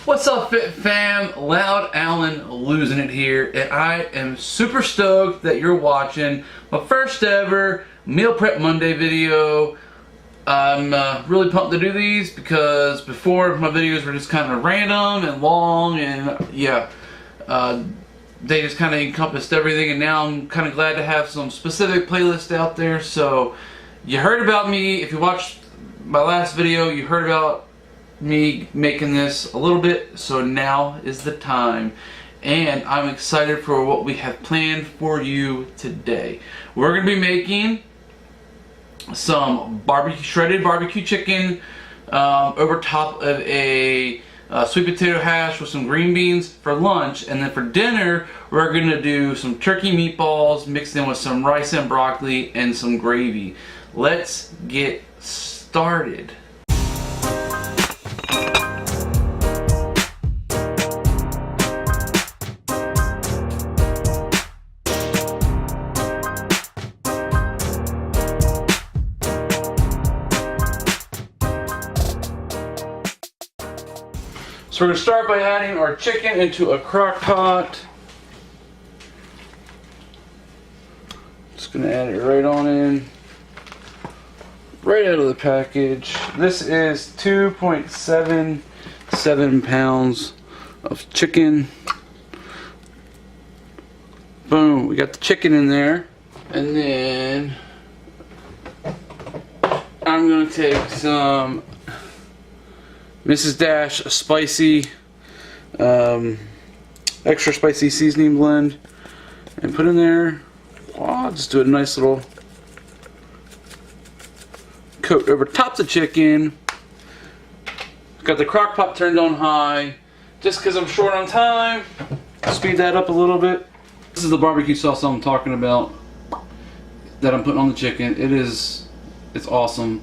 What's up, Fit Fam? Loud Allen losing it here, and I am super stoked that you're watching my first ever Meal Prep Monday video. I'm really pumped to do these because before my videos were just kind of random and long, and they just kind of encompassed everything, and now I'm kind of glad to have some specific playlists out there. So you heard about me, if you watched my last video, you heard about me making this a little bit, so now is the time, and I'm excited for what we have planned for you today. We're going to be making some shredded barbecue chicken over top of a sweet potato hash with some green beans for lunch, and then for dinner we're going to do some turkey meatballs mixed in with some rice and broccoli and some gravy. Let's get started. So we're going to start by adding our chicken into a crock pot. Just going to add it right on in, right out of the package. This is 2.77 pounds of chicken. Boom, we got the chicken in there. And then I'm going to take some Mrs. Dash spicy, extra spicy seasoning blend and put in there. Oh, just do a nice little coat over top of the chicken. Got the crock pot turned on high just because I'm short on time. Speed that up a little bit. This is the barbecue sauce I'm talking about that I'm putting on the chicken. It's awesome.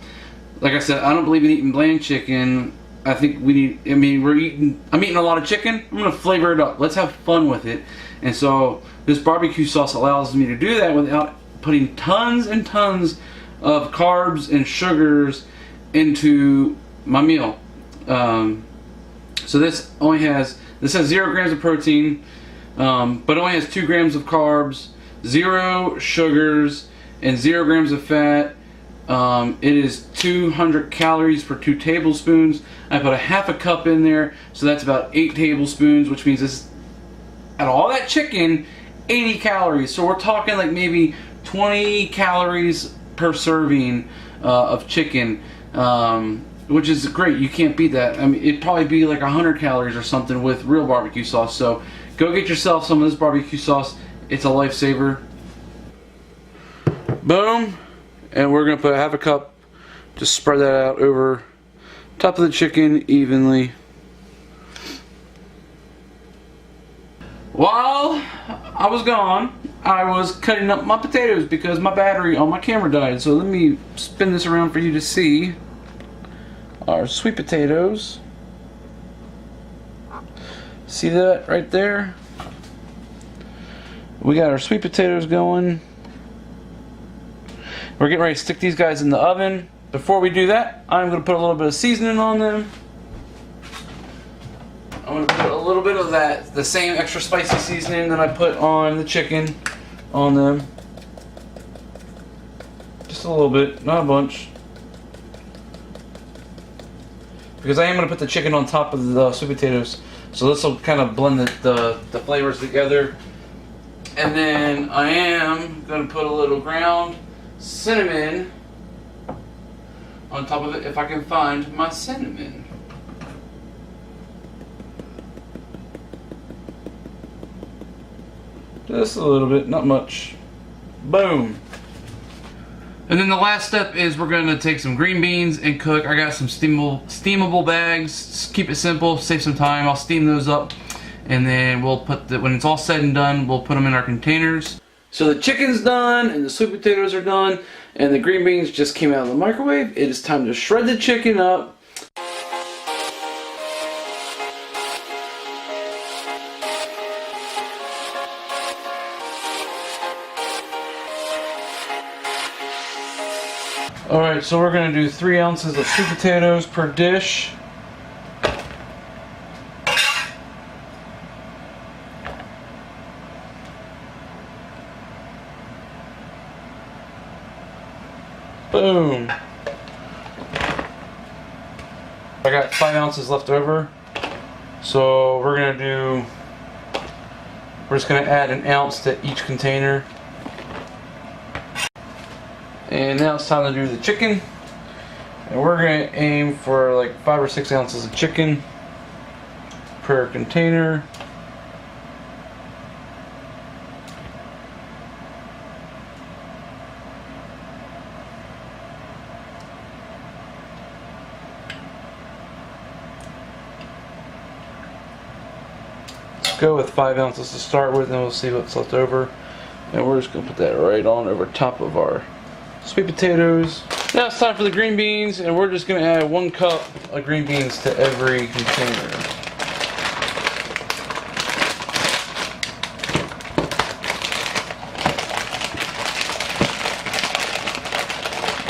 Like I said, I don't believe in eating bland chicken. I think I'm eating a lot of chicken. I'm gonna flavor it up. Let's have fun with it. And so this barbecue sauce allows me to do that without putting tons and tons of carbs and sugars into my meal. So this has 0 grams of protein, but only has 2 grams of carbs, 0 sugars, and 0 grams of fat. It is 200 calories for 2 tablespoons. I put a half a cup in there, so that's about 8 tablespoons, which means this, out of all that chicken, 80 calories. So we're talking like maybe 20 calories per serving of chicken, which is great. You can't beat that. I mean, it'd probably be like 100 calories or something with real barbecue sauce. So go get yourself some of this barbecue sauce. It's a lifesaver. Boom. And we're going to put a half a cup, just spread that out over top of the chicken evenly. While I was gone, I was cutting up my potatoes because my battery on my camera died. So let me spin this around for you to see our sweet potatoes. See that right there? We got our sweet potatoes going. We're getting ready to stick these guys in the oven. Before we do that, I'm going to put a little bit of seasoning on them. I'm going to put a little bit of the same extra spicy seasoning that I put on the chicken on them. Just a little bit, not a bunch. Because I am going to put the chicken on top of the sweet potatoes. So this will kind of blend the flavors together. And then I am going to put a little ground cinnamon on top of it, if I can find my cinnamon. Just a little bit, not much. Boom. And then the last step is we're going to take some green beans and cook. I got some steamable bags. Just keep it simple, save some time. I'll steam those up, and then we'll put when it's all said and done, we'll put them in our containers. So the chicken's done, and the sweet potatoes are done, and the green beans just came out of the microwave. It is time to shred the chicken up. Alright, so we're going to do 3 ounces of sweet potatoes per dish. Boom. I got 5 ounces left over. So we're just gonna add an ounce to each container. And now it's time to do the chicken. And we're gonna aim for like 5 or 6 ounces of chicken per container. Go with 5 ounces to start with, and we'll see what's left over. And we're just gonna put that right on over top of our sweet potatoes. Now it's time for the green beans, and we're just gonna add 1 cup of green beans to every container.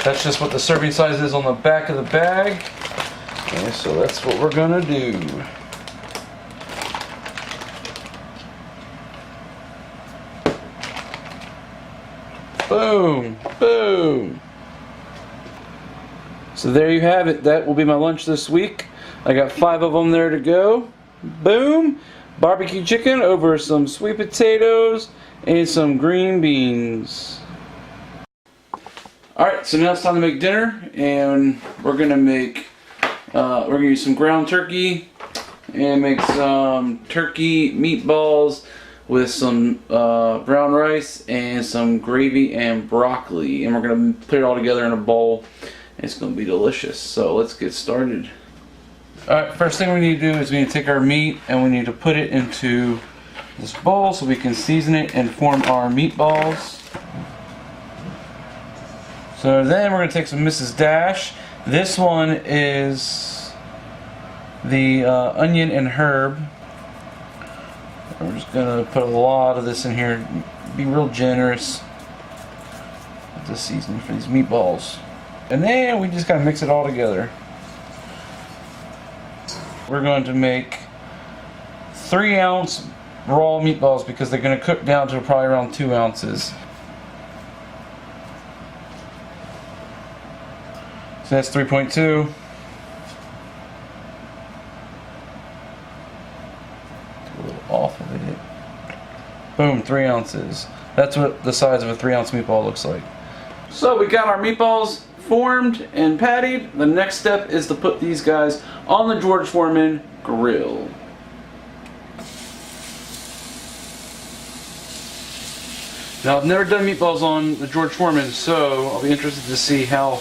That's just what the serving size is on the back of the bag. And so that's what we're gonna do. Boom, boom. So there you have it. That will be my lunch this week. I got 5 of them there to go. Boom. Barbecue chicken over some sweet potatoes and some green beans. Alright, so now it's time to make dinner, and we're gonna use some ground turkey and make some turkey meatballs with some brown rice and some gravy and broccoli, and we're gonna put it all together in a bowl. It's gonna be delicious. So let's get started. Alright, first thing we need to do is we need to take our meat and we need to put it into this bowl so we can season it and form our meatballs. So then we're gonna take some Mrs. Dash. This one is the onion and herb. We're just gonna put a lot of this in here. Be real generous with the seasoning for these meatballs. And then we just gotta mix it all together. We're going to make 3-ounce raw meatballs because they're gonna cook down to probably around 2 ounces. So that's 3.2. A little off of it. Boom, 3 ounces. That's what the size of a 3-ounce meatball looks like. So we got our meatballs formed and pattied. The next step is to put these guys on the George Foreman grill. Now I've never done meatballs on the George Foreman, so I'll be interested to see how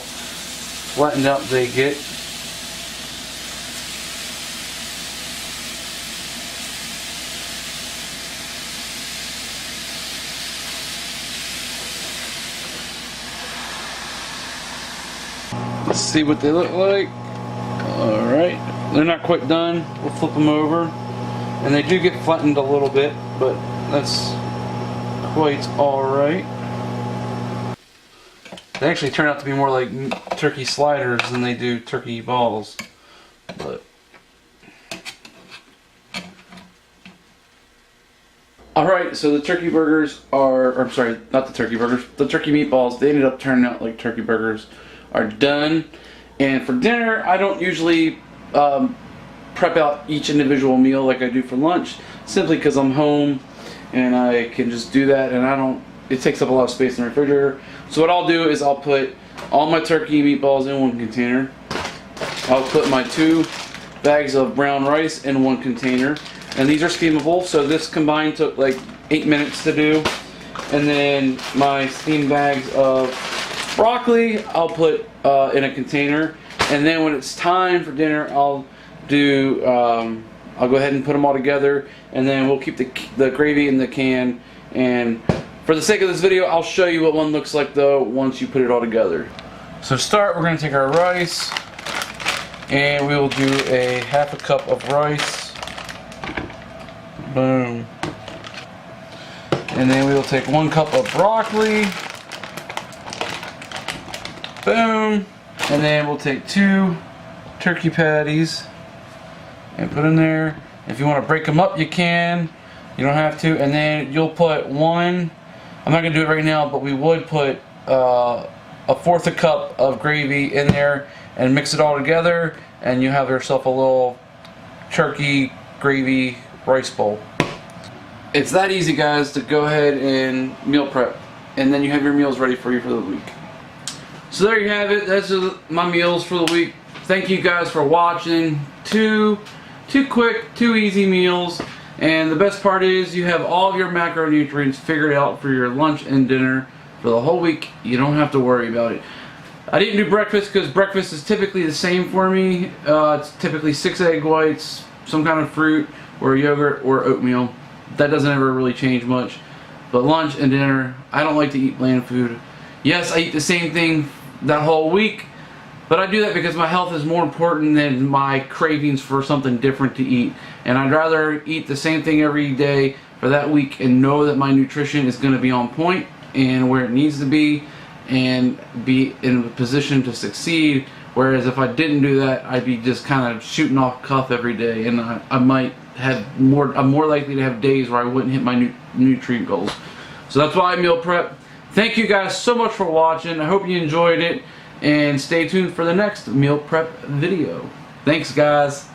flattened out they get. Let's see what they look like. Alright, they're not quite done. We'll flip them over. And they do get flattened a little bit, but that's quite alright. They actually turn out to be more like turkey sliders than they do turkey balls. But alright, so the turkey burgers are, or I'm sorry, not the turkey burgers, the turkey meatballs, they ended up turning out like turkey burgers, are done. And for dinner, I don't usually prep out each individual meal like I do for lunch, simply because I'm home and I can just do that, and it takes up a lot of space in the refrigerator. So what I'll do is I'll put all my turkey meatballs in one container. I'll put my 2 bags of brown rice in one container, and these are steamable, so this combined took like 8 minutes to do. And then my steamed bags of broccoli I'll put in a container, and then when it's time for dinner I'll go ahead and put them all together, and then we'll keep the gravy in the can. And for the sake of this video, I'll show you what one looks like though once you put it all together. So to start, we're going to take our rice, and we will do a 1/2 cup of rice. Boom. And then we will take 1 cup of broccoli. Boom. And then we'll take 2 turkey patties and put in there. If you want to break them up, you can. You don't have to. And then you'll put 1, I'm not going to do it right now, but we would put a 1/4 a cup of gravy in there and mix it all together, and you have yourself a little turkey gravy rice bowl. It's that easy, guys, to go ahead and meal prep, and then you have your meals ready for you for the week. So there you have it. That's my meals for the week. Thank you guys for watching. Two quick, 2 easy meals. And the best part is you have all of your macronutrients figured out for your lunch and dinner for the whole week. You don't have to worry about it. I didn't do breakfast because breakfast is typically the same for me. It's typically 6 egg whites, some kind of fruit, or yogurt, or oatmeal. That doesn't ever really change much. But lunch and dinner, I don't like to eat bland food. Yes, I eat the same thing that whole week, but I do that because my health is more important than my cravings for something different to eat. And I'd rather eat the same thing every day for that week and know that my nutrition is going to be on point and where it needs to be and be in a position to succeed. Whereas if I didn't do that, I'd be just kind of shooting off cuff every day, and I might have I'm more likely to have days where I wouldn't hit my nutrient goals. So that's why I meal prep. Thank you guys so much for watching. I hope you enjoyed it, and stay tuned for the next meal prep video. Thanks, guys.